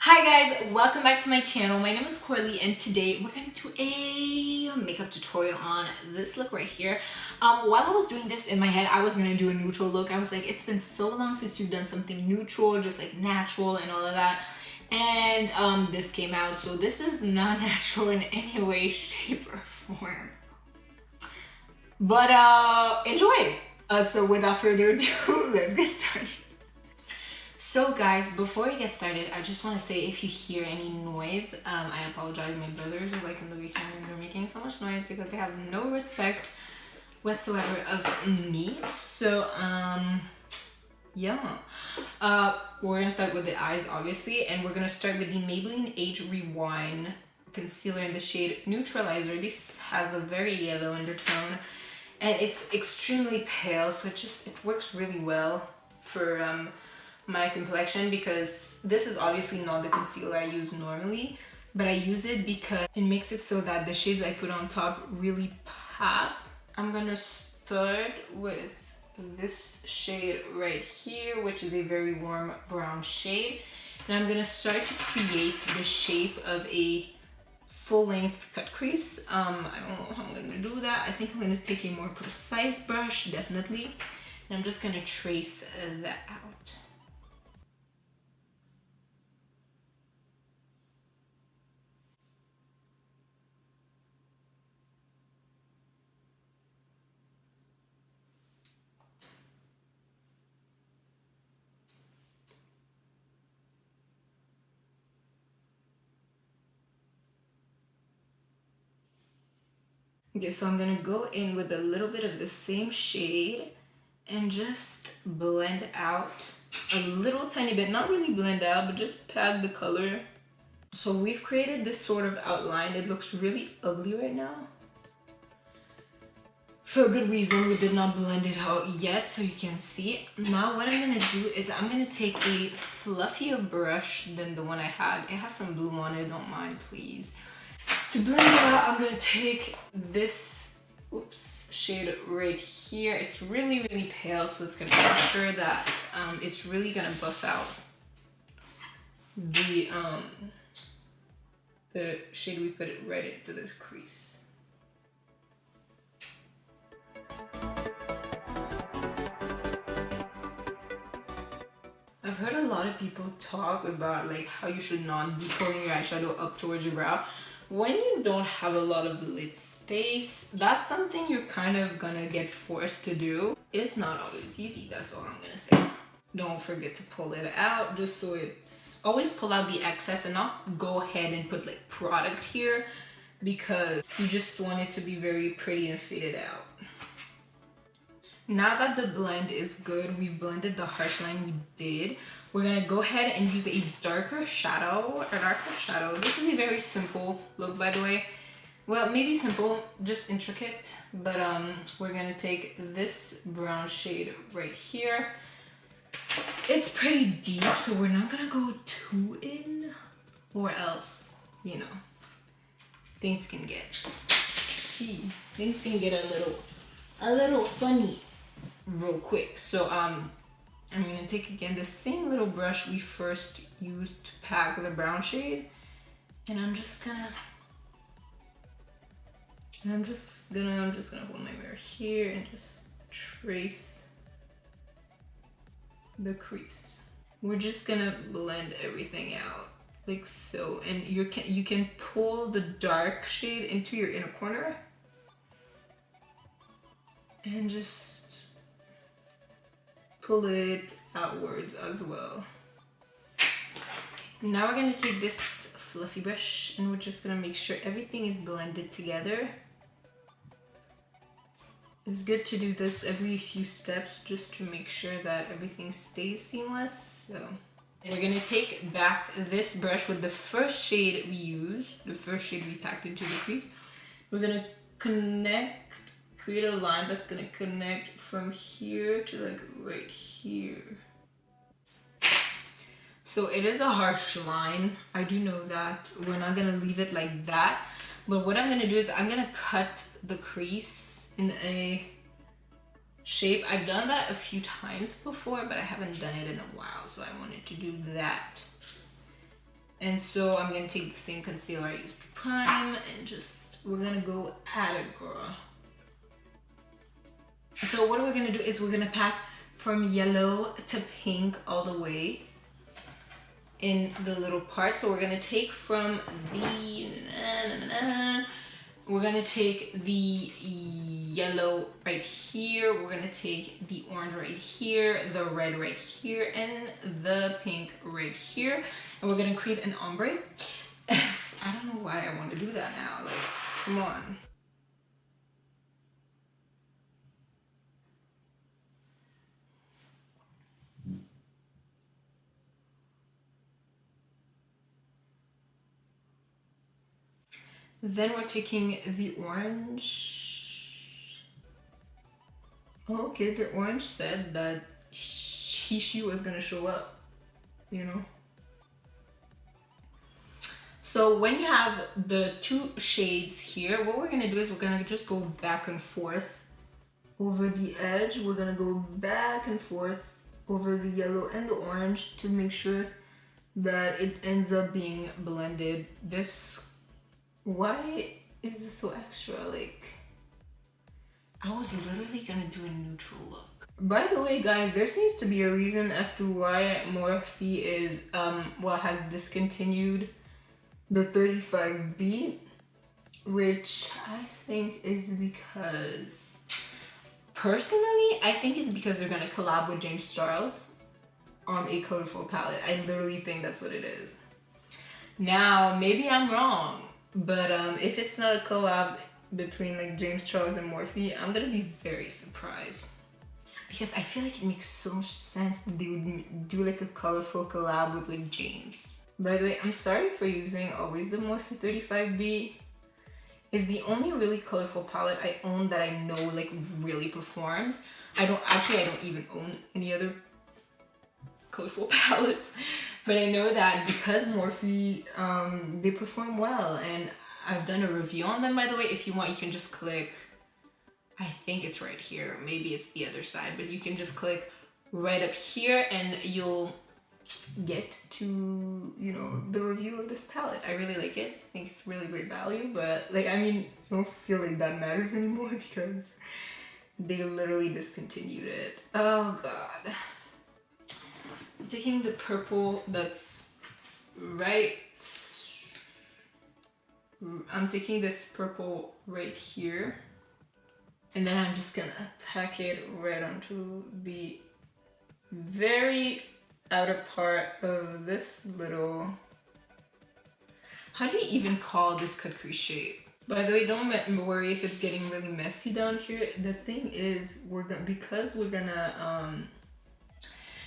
Hi guys, welcome back to my channel. My name is Corley and today we're going to do a makeup tutorial on this look right here. While I was doing this in my head, I was going to do a neutral look. I was like, it's been so long since you've done something neutral, just like natural and all of that. And this came out, so this is not natural in any way, shape, or form. But enjoy! So without further ado, let's get started. So guys, before we get started, I just want to say if you hear any noise, I apologize. My brothers are like in the recent room, they're making so much noise because they have no respect whatsoever of me. So yeah, we're gonna start with the eyes obviously, and we're gonna start with the Maybelline Age Rewind concealer in the shade Neutralizer. This has a very yellow undertone and it's extremely pale, so it works really well for my complexion, because this is obviously not the concealer I use normally, but I use it because it makes it so that the shades I put on top really pop. I'm gonna start with this shade right here, which is a very warm brown shade, and I'm gonna start to create the shape of a full-length cut crease. I don't know how I'm gonna do that. I think I'm gonna take a more precise brush, definitely, and I'm just gonna trace that out. Okay, so I'm gonna go in with a little bit of the same shade and just blend out a little tiny bit, not really blend out, but just pack the color. So we've created this sort of outline. It looks really ugly right now. For a good reason, we did not blend it out yet, so you can see. Now what I'm gonna do is I'm gonna take a fluffier brush than the one I had. It has some blue on it, don't mind please. To blend it out, I'm gonna take this shade right here. It's really, really pale, so it's gonna ensure that it's really gonna buff out the shade we put it right into the crease. I've heard a lot of people talk about like how you should not be pulling your eyeshadow up towards your brow. When you don't have a lot of lid space, that's something you're kind of gonna get forced to do. It's not always easy, that's all I'm gonna say. Don't forget to pull it out, just so it's always pull out the excess and not go ahead and put like product here, because you just want it to be very pretty and faded out. Now that the blend is good, we've blended the harsh line we did, we're gonna go ahead and use a darker shadow. This is a very simple look, by the way. Well, maybe simple, just intricate, but we're gonna take this brown shade right here. It's pretty deep, so we're not gonna go too in, or else, you know, things can get a little funny real quick. So I'm gonna take again the same little brush we first used to pack the brown shade, and I'm just gonna hold my mirror here and just trace the crease. We're just gonna blend everything out like so, and you can pull the dark shade into your inner corner and just pull it outwards as well. Now we're gonna take this fluffy brush and we're just gonna make sure everything is blended together. It's good to do this every few steps just to make sure that everything stays seamless. So, and we're gonna take back this brush with the first shade we used, the first shade we packed into the crease. We're gonna create a line that's gonna connect from here to like right here. So it is a harsh line, I do know that. We're not gonna leave it like that, but what I'm gonna do is I'm gonna cut the crease in a shape. I've done that a few times before, but I haven't done it in a while, so I wanted to do that. And so I'm gonna take the same concealer I used to prime and just, we're gonna go at it, girl. So what we're gonna do is we're gonna pack from yellow to pink all the way in the little part. So we're gonna take from the, we're gonna take the yellow right here, we're gonna take the orange right here, the red right here, and the pink right here. And we're gonna create an ombre. I don't know why I want to do that now, like, come on. Then we're taking the orange. Oh, okay, the orange said that she was gonna show up, you know? So when you have the two shades here, what we're gonna do is we're gonna just go back and forth over the edge. We're gonna go back and forth over the yellow and the orange to make sure that it ends up being blended. Why is this so extra? Like, I was literally gonna do a neutral look. By the way, guys, there seems to be a reason as to why Morphe is, has discontinued the 35B, which I think is because, personally, I think it's because they're gonna collab with James Charles on a colorful palette. I literally think that's what it is. Now, maybe I'm wrong. But if it's not a collab between like James Charles and Morphe, I'm gonna be very surprised. Because I feel like it makes so much sense that they would do like a colorful collab with like James. By the way, I'm sorry for using always the Morphe 35B. It's the only really colorful palette I own that I know like really performs. I don't even own any other colorful palettes. But I know that because Morphe, they perform well, and I've done a review on them, by the way. If you want, you can just click, I think it's right here, maybe it's the other side, but you can just click right up here and you'll get to, you know, the review of this palette. I really like it. I think it's really great value, but like, I mean, I don't feel like that matters anymore because they literally discontinued it. Oh God. I'm taking the purple that's right, I'm taking this purple right here, and then I'm just gonna pack it right onto the very outer part of this little, how do you even call this cut crease shape? By the way, don't worry if it's getting really messy down here. The thing is,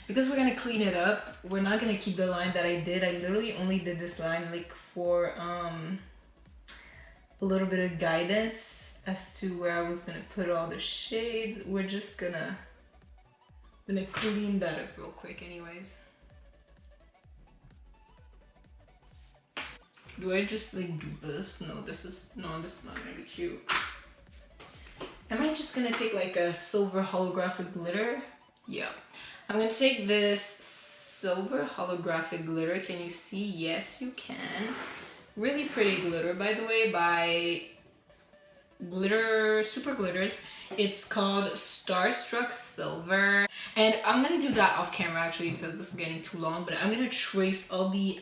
because we're gonna clean it up, we're not gonna keep the line that I did. I literally only did this line like for a little bit of guidance as to where I was gonna put all the shades. We're just gonna clean that up real quick anyways. Do I just like do this? No, this is not gonna be cute. Am I just gonna take like a silver holographic glitter? Yeah. I'm gonna take this silver holographic glitter. Can you see? Yes, you can. Really pretty glitter, by the way, by Super Glitters. It's called Starstruck Silver. And I'm gonna do that off camera actually because this is getting too long, but I'm gonna trace all the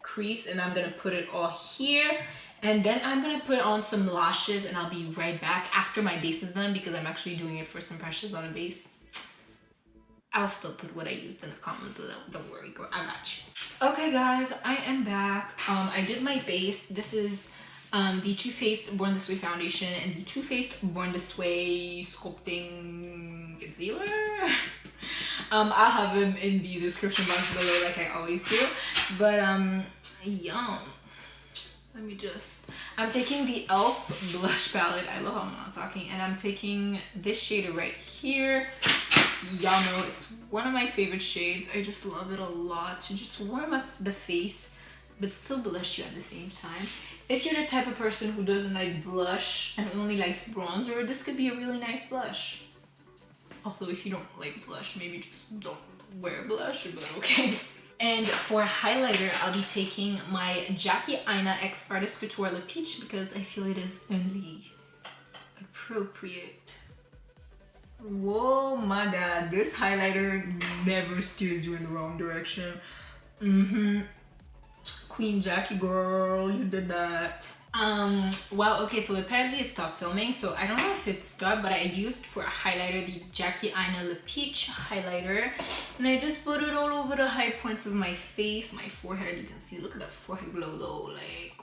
crease and I'm gonna put it all here. And then I'm gonna put on some lashes and I'll be right back after my base is done because I'm actually doing a first impressions on a base. I'll still put what I used in the comment below. Don't worry, girl. I got you. Okay, guys, I am back. I did my base. This is the Too Faced Born This Way foundation and the Too Faced Born This Way sculpting concealer. I'll have them in the description box below, like I always do. But yeah. Let me just. I'm taking the e.l.f. blush palette. I love how I'm not talking, and I'm taking this shade right here. Y'all know it's one of my favorite shades. I just love it a lot to just warm up the face but still blush you at the same time. If you're the type of person who doesn't like blush and only likes bronzer, this could be a really nice blush. Although if you don't like blush, maybe just don't wear blush, but okay. And for highlighter, I'll be taking my Jackie Aina X Artist Couture Lip Peach because I feel it is only appropriate. Whoa, my god, this highlighter never steers you in the wrong direction. Queen Jackie girl, you did that. Well, okay, so apparently it stopped filming, so I don't know if it stopped, but I used for a highlighter the Jackie Aina Lip Peach highlighter, and I just put it all over the high points of my face, my forehead. You can see, look at that forehead glow though, like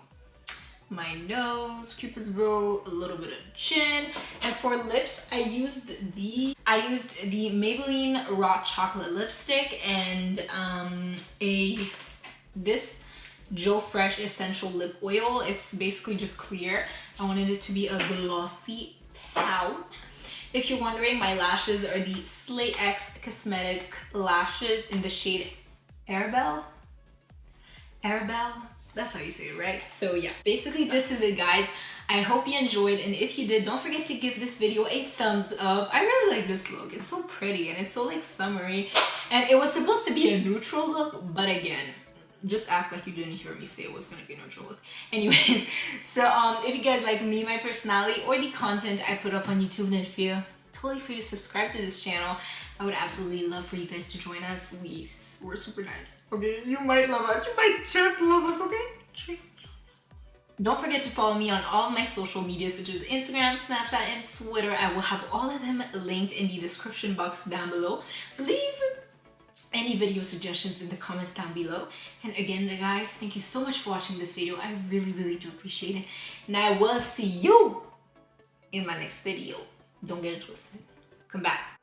my nose, Cupid's bow, a little bit of chin. And for lips, I used the Maybelline Raw Chocolate Lipstick and this Joe Fresh Essential Lip Oil. It's basically just clear. I wanted it to be a glossy pout. If you're wondering, my lashes are the SlayX Cosmetic lashes in the shade Arabelle. That's how you say it, right? So yeah, basically this is it, guys. I hope you enjoyed, and if you did, don't forget to give this video a thumbs up. I really like this look. It's so pretty and it's so like summery, and it was supposed to be a neutral look, but again, just act like you didn't hear me say it was gonna be a neutral look. Anyways, so if you guys like me, my personality, or the content I put up on YouTube, then feel totally free to subscribe to this channel. I would absolutely love for you guys to join us. We're super nice. Okay, you might love us. You might just love us, okay? Tricks. Don't forget to follow me on all my social media, such as Instagram, Snapchat, and Twitter. I will have all of them linked in the description box down below. Leave any video suggestions in the comments down below. And again, guys, thank you so much for watching this video. I really, really do appreciate it. And I will see you in my next video. Don't get it twisted. Come back.